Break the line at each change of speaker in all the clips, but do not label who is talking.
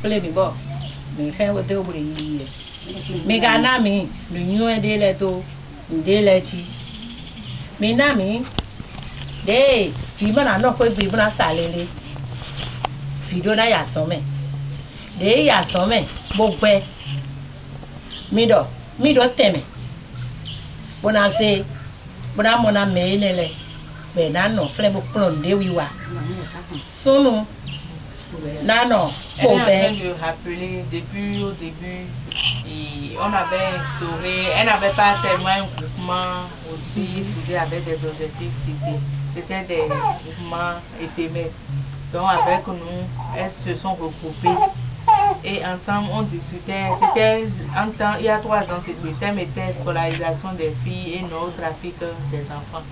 play mi bo mi fe wo te obure yi mi ga na mi lu nyu e de le to de le ti mi na mi de fi mo na no ko gbe mo na sa lele fi do na ya so me de ya so me bo gbe mi do teme bona se bona mo na me ne le be na no fle bo plon de wiwa sunu na no
ko be je rappeler depuis au début et on avait instauré elle n'avait pas tellement un groupement aussi soudé avec des objectifs c'était des groupements éphémères donc avec nous elles se sont regroupées et ensemble on discutait c'était en temps il y a 3 ans le thème était scolarisation des filles et non trafic des enfants.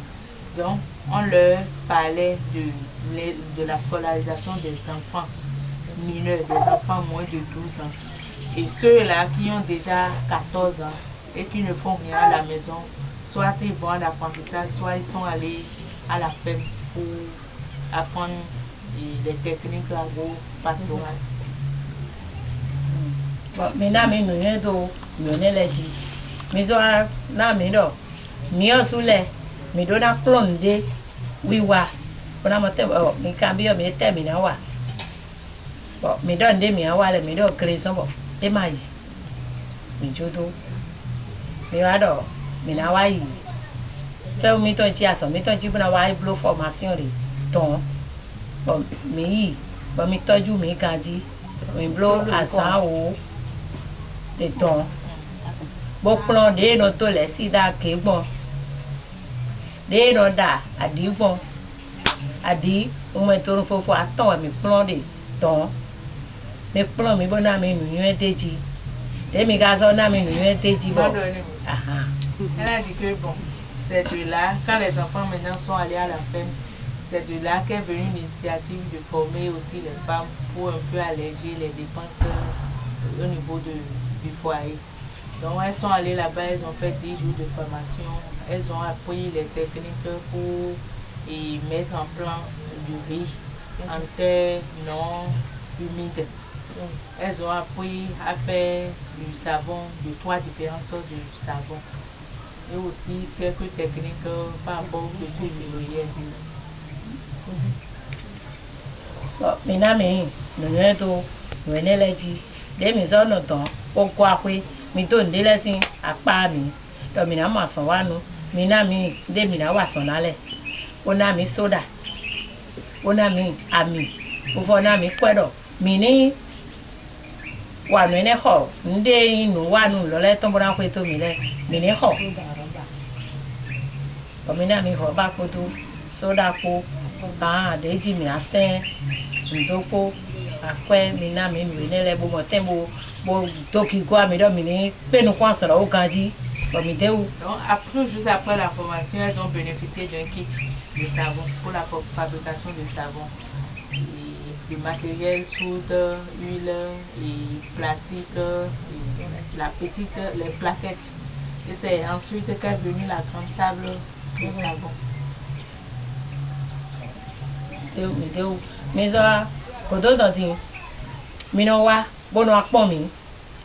Donc, on leur parlait de la scolarisation des enfants mineurs, des enfants moins de 12 ans. Et ceux-là qui ont déjà 14 ans et qui ne font rien à la maison, soit ils vont à l'apprentissage, soit ils sont allés à la ferme pour apprendre les techniques agro-pastorales.
Maintenant, nous mi do na klon de wiwa bona mo te mi cambio mi te mi na wa bo mi do nde mi wa le mi do kre so bo e ma yi mi jodo mi wa do mi na wa yi te mi to ti aso mi to ji bona wa blow formation re ton bo mi yi bo mi toju mi kaji mi blow asan o de ton bo klon de no to le si da ke gbon de no da adi gbon adi o mo to fofo aton mi plon de ton mi plon mi bona mi nu yen teji de mi ga so na mi nu yen teji bo
aha elle a dit que bon c'est de là quand les enfants maintenant sont allés à la ferme c'est de là qu'est venue une initiative de former aussi les femmes pour un peu alléger les dépenses au niveau du foyer. Donc elles sont allées là-bas, elles ont fait 10 jours de formation, elles ont appris les techniques pour mettre en plan du riz en terre non humide. Elles ont appris à faire du savon, de 3 différentes sortes de savon. Et aussi quelques techniques par rapport aux cultures mélodiennes.
Minami, nous sommes tous les de mi zo no ton o kwa kwe mi to ndele sin apa mi to mi na ma son wa nu mi na mi de mi na wa son nale o na mi soda o na mi ami o fo na mi kwedo mi ni wa nu ne ho nde inu wa nu lo le ton bora kwe to mi le mi ni ho o mi na mi ho ba ko to soda ko ba de ji mi afen ndoko akwe mi na mi nu ne le bo mo tembo bo doki go mi do mi ni pe nu kwa soro o ganji bo mi de u.
Donc après juste après la formation elles ont bénéficié d'un kit de savon pour la fabrication de savon et du matériel soude, huile et plastique et la petite les plaquettes et c'est ensuite qu'est venue la grande table de savon.
De u mi zo ko do do tin mi no wa bo no apon mi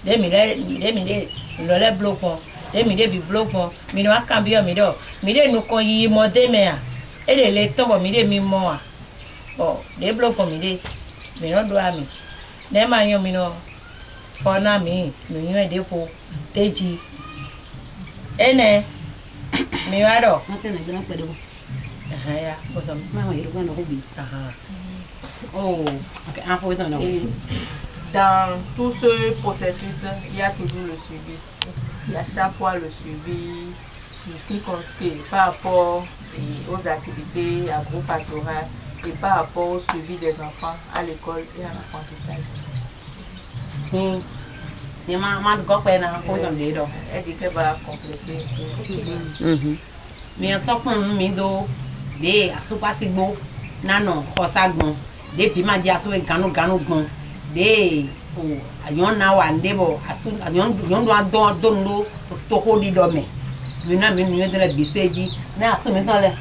de mi lo le blow pon de mi de bi blow pon mi no cambio mi do mi de nu kon yi mo de me a e le ton bo mi de mi mo a bo de blow pon mi no do a mi de ma yan mi no fo na mi nu yin e de po teji ene mi wa do
no te na gran pedo
aha ya bo so
ma wa iru no hobi
aha.
Oh, ok,
dans tout ce processus, il y a toujours le suivi. Il y a chaque fois le suivi qui consiste par rapport aux activités agro-pastorales et par rapport au suivi des enfants à l'école et à l'apprentissage. Elle dit qu'elle va compléter.
Mais depuis ma dia so ganu gbon de o ayon na wa ndebo asu ayon do no to ho di do me mi na mi ni de la biseji na asu mi tan le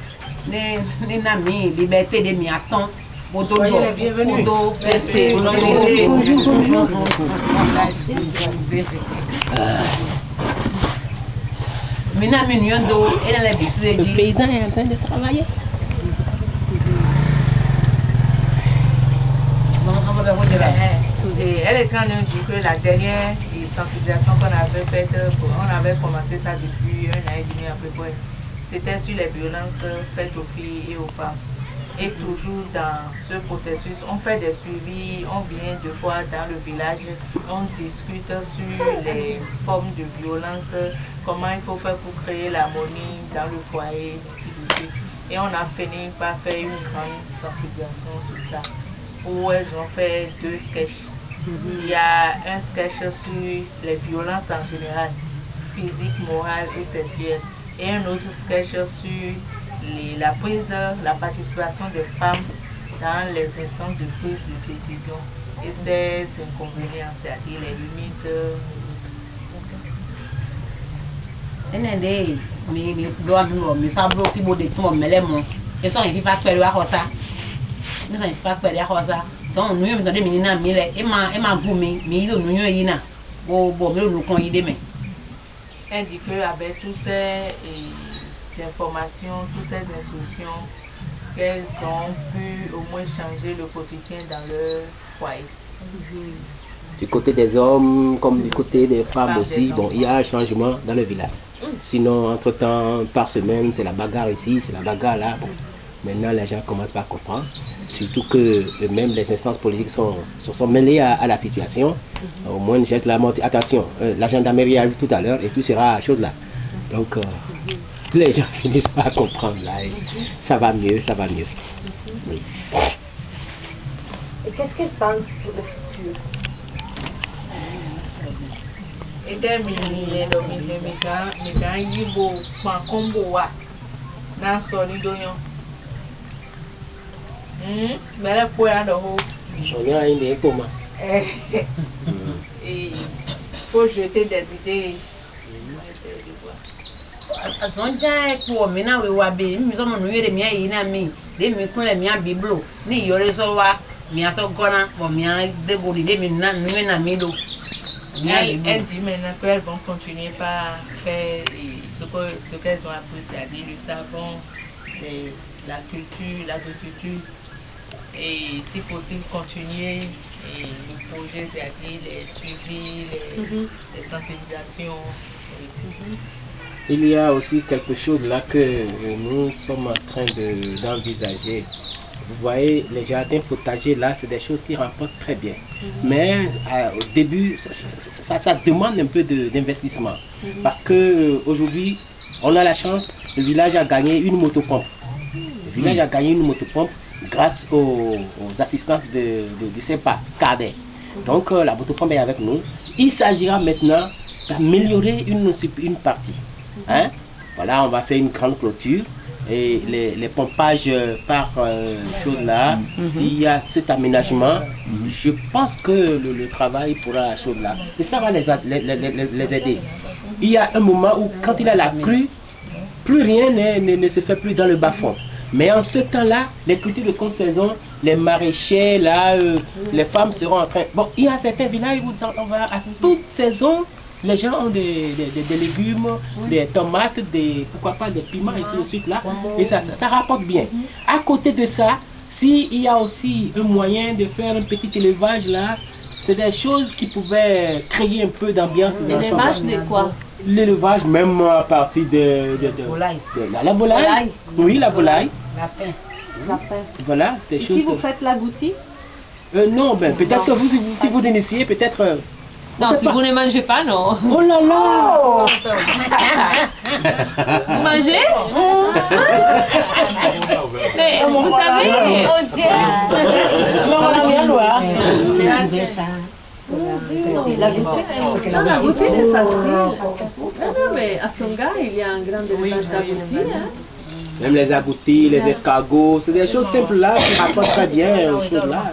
ni na mi liberté de mi atan
Soyez les bienvenus.
Le
paysan est en train de travailler.
Et elle est en train de dire que la dernière sensibilisation qu'on avait faite, on avait commencé ça depuis 1 an et demi à peu près. C'était sur les violences faites aux filles et aux femmes. Et toujours dans ce processus, on fait des suivis, on vient 2 fois dans le village, on discute sur les formes de violence, comment il faut faire pour créer l'harmonie dans le foyer, et on a fini par faire une grande sensibilisation sur ça, où elles ont fait 2 sketchs. Il y a un sketch sur les violences en général, physiques, morales et sexuelles, et un autre sketch sur la participation des femmes dans les instances de prise de décision et ses inconvénients, c'est-à-dire les limites. Elle dit qu'avec toutes ces informations, toutes ces instructions, qu'elles ont pu au moins changer le quotidien dans leur foyer.
Du côté des hommes comme du côté des femmes aussi, bon, il y a un changement dans le village. Sinon, entre-temps, par semaine, c'est la bagarre ici, c'est la bagarre là. Bon. Maintenant, les gens commencent par comprendre. Surtout que même les instances politiques sont mêlées à la situation. Au moins, jette la montée. Attention, la gendarmerie arrive tout à l'heure et tout sera chose là. Donc, les gens finissent par comprendre là. Et ça va mieux, ça va mieux. Oui.
Et qu'est-ce qu'elle pense pour le futur?
Ete mini endo mika yibo kwa kombo wa na so ni doyon bele po ya do ho
On a une écoma.
Et faut jeter des idées.
Zonja ko mi na we wa be mi so mo nu yere mi ayi na mi de mi kun le mi abiblo ni yore so wa mi aso gona mo mi a de bodi de mi na nu na mi do.
Elle dit maintenant qu'elles vont continuer par faire ce qu'elles ont appris, c'est-à-dire le savon, la culture, l'agriculture, et si possible continuer le projet, c'est-à-dire les suivis, les sensibilisations.
Il y a aussi quelque chose là que nous sommes en train d'envisager. Vous voyez, les jardins potagers là, c'est des choses qui rapportent très bien. Mais au début, ça demande un peu d'investissement. Parce que aujourd'hui, on a la chance, le village a gagné une motopompe. Le village a gagné une motopompe grâce aux assistances de CEPA, Cadet. Donc la motopompe est avec nous. Il s'agira maintenant d'améliorer une partie. Hein? Voilà, on va faire une grande clôture. Et les pompages par chose là, s'il y a cet aménagement, je pense que le travail pourra chose là. Et ça va les aider. Il y a un moment où quand il y a la crue, plus rien ne se fait plus dans le bas-fond. Mais en ce temps-là, les cultures de contre-saison, les maraîchers, là, les femmes seront en train... Bon, il y a certains villages où on va à toute saison, les gens ont des légumes, des tomates, pourquoi pas des piments, et ainsi de suite là. Et ça rapporte bien. À côté de ça, s'il y a aussi un moyen de faire un petit élevage là, c'est des choses qui pouvaient créer un peu d'ambiance.
L'élevage de quoi?
L'élevage, même à partir la volaille. Oui, la volaille.
Lapin.
Voilà, des choses.
Si vous faites l'agouti?
Non, ben, peut-être que vous, si vous initiez, peut-être.
Non, si vous ne mangez pas, non.
Oh là là!
Vous mangez? Mais vous savez, non, mais à Songa, il y a un grand élevage d'agoutis.
Même les agoutis, les escargots, c'est des choses simples là qui rapportent très bien aux choses là.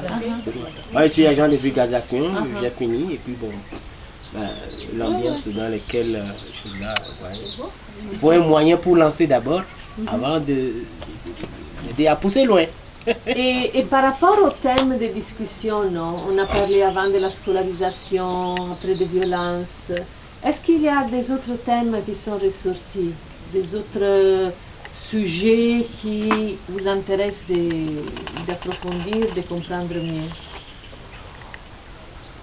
Moi, je suis agent de vulgarisation, j'ai fini, et puis bon, l'ambiance dans laquelle choses là, il faut un moyen pour lancer d'abord, avant d'aider à pousser loin.
Et par rapport au thème de discussion, non, on a parlé avant de la scolarisation, après des violences. Est-ce qu'il y a des autres thèmes qui sont ressortis, des autres sujets qui vous intéressent d'approfondir, de comprendre mieux?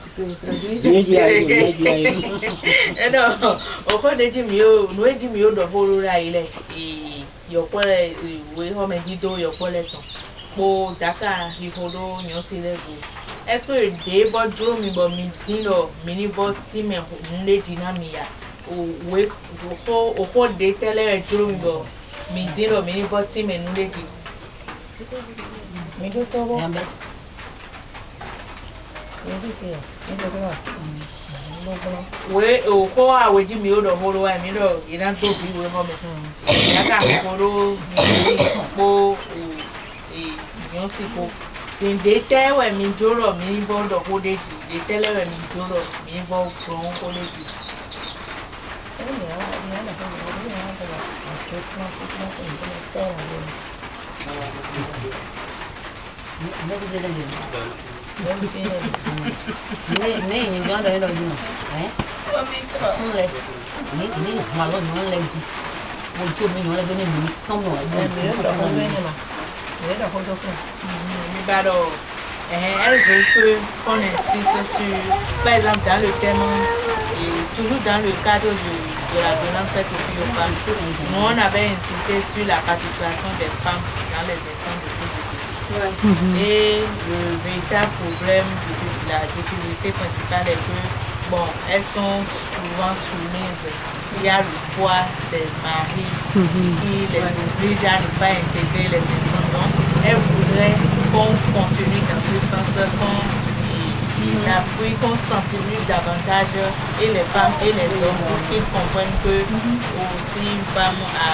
Tu peux traduire?
Non, au fond, nous dit mieux de voler là, il est. Il y a quoi les, oui, on me dit d'eau, il y a quoi les sons. Bon, d'accord, il faut d'eau, il y a aussi les goûts. Est-ce que des bottes d'eau, mais bon, mini bottes, mais on les dynamia. Oui, au fond, des télé, d'eau, mais mini bottes, mais nous les dit. Mais d'eau, t'as bon? We o ko a we di mi o do horo wa mi do ina to bi we ho me ya ka horo mi po yo si po tin de te we mi joro mi bo do ho de ji de tele we mi joro mi bo kron ho de ji
Ni đó đây rồi gì đấy xuống lên ni mà lo nó lên gì một chút mình nói là bên này mình không nổi mình
đọc không lên mà để đọc không cho không
mi ba do elle veut que qu'on insiste sur par exemple dans le thème et toujours dans le cadre de la violence faite aux filles aux femmes nous on avait insisté sur la participation des femmes dans les instances de sécurité. Et le véritable problème de la difficulté principale est que, bon, elles sont souvent soumises. Il y a le poids des maris qui les oblige à ne pas intégrer les enfants. Donc, elles voudraient qu'on continue dans ce sens, qu'on appuie, qu'on sensibilise davantage et les femmes et les hommes pour qu'ils comprennent que aussi une femme a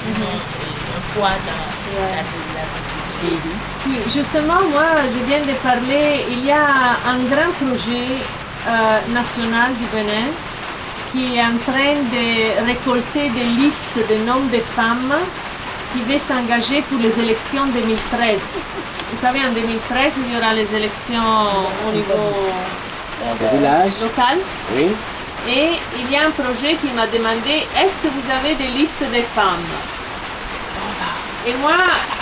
un poids dans la société.
Oui, justement, moi, je viens de parler, il y a un grand projet national du Bénin qui est en train de récolter des listes de noms de femmes qui veulent s'engager pour les élections 2013. Vous savez, en 2013, il y aura les élections au niveau local.
Oui.
Et il y a un projet qui m'a demandé, est-ce que vous avez des listes de femmes? Et moi,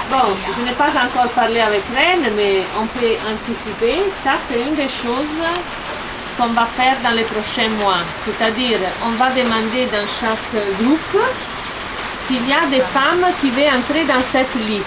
bon, je n'ai pas encore parlé avec Rennes, mais on peut anticiper. Ça, c'est une des choses qu'on va faire dans les prochains mois. C'est-à-dire, on va demander dans chaque groupe s'il y a des femmes qui veulent entrer dans cette liste.